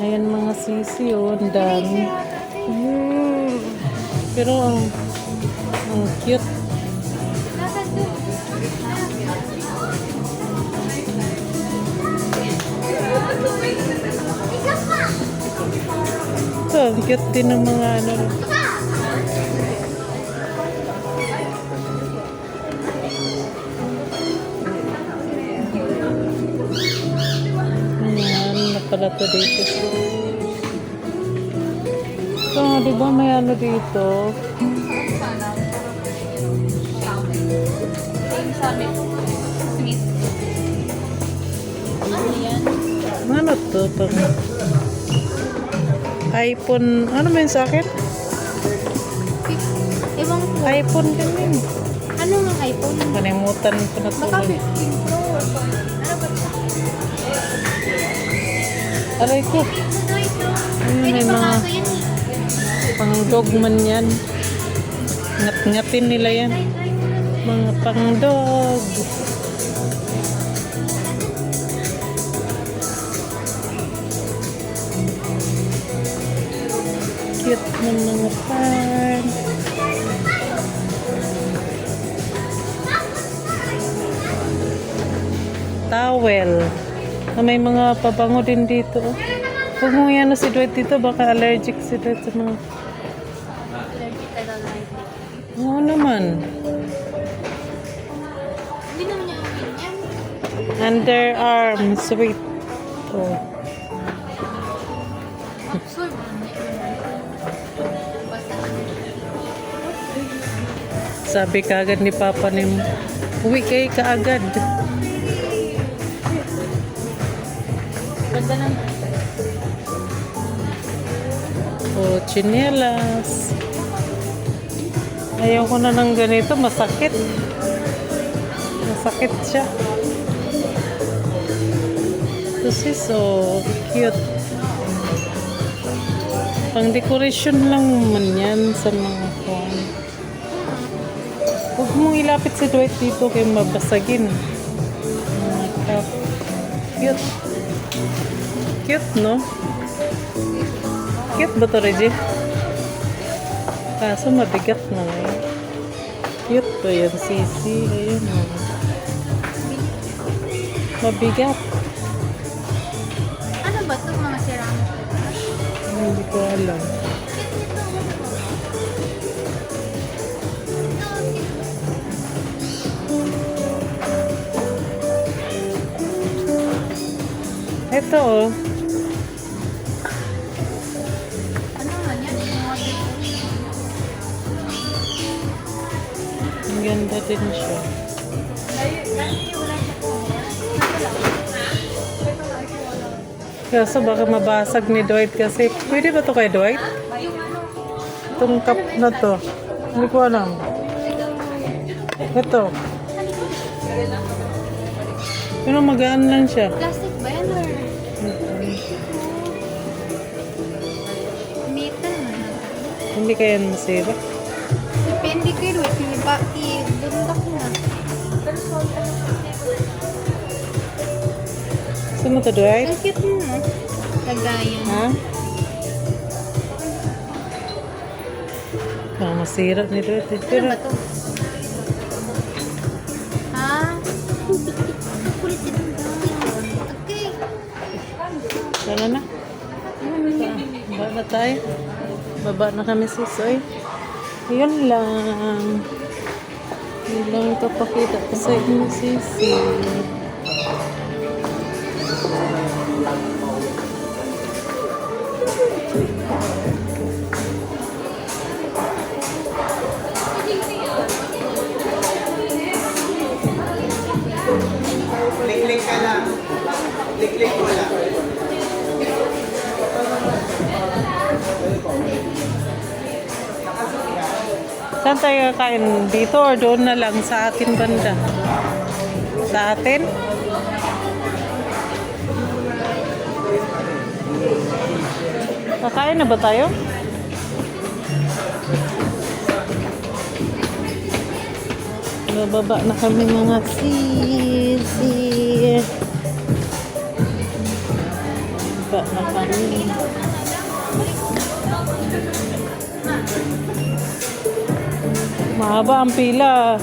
Ayan mga sisi, oh, ang dami. Pero ang cute. Ito, ang cute din ng mga ano. Ayan, napala to dito. Ito, di ba may ano dito? Ano to? iPhone, ano ba yun sa akin? Ewan ko. iPhone ganyan. Ano ng iPhone? Kalimutan ko na to. Baka 15 Pro. Ano ba ito? Aray ko. Pwede May pa mga nga ito yan eh. pang dog man yan. Ngat-ngatin nila yan. Mga pang dog. Cute ng mga pan. Towel. May mga pabango din dito. Huwag mo yan si Dwight dito. Baka allergic si Dwight sa mga... Oo naman. Hindi naman niya amin yan. Underarm. Sweet. Oh. Absorb niya. Basta. Sabi kaagad ni Papa ni uwi kayo kaagad. Ganda ng O, chinelas. Ayaw ko na ng ganito. Masakit. Masakit siya. This is so cute. Pang decoration lang man yan sa mga phone. Huwag mong ilapit si Dwight dito kay mabasagin. Cute. Cute, no? Cute ba ito, Reggie? Kaso mabigat na ngayon. Cute to yan, Sisi. Ayun, oh. Mabigat. ano ba ito mga ceramic? Hindi ko alam. Ito, oh. Ano nga yan? Ang ganda din siya. Kaso baka mabasag ni Dwight kasi. Pwede ba to kay Dwight? Itong cup na to. Hindi ko alam. Ito. Pero magaan lang siya. Plastic ba yan or metal man? Hindi kaya masira. Depende kayo. I-bundak na. Gusto mo to, Dwight? Ang cute mo. Lagayan. Ha? Baka masira ni Dwight. Ano Pero ba ito? Ha? Kulit ito. Okay. sana na. Baba na tayo. Baba na kami, Sisoy. Yun lang. Yun lang ipapakita ko sa inyo, Sisi. Klik-klik ka lang. Klik-klik mo lang. Saan tayo kakain? Dito or doon na lang sa atin banda? Sa atin? Kakain na ba tayo? Bababa na kami mga sisi. Iba na kami. Mahaba ang pila.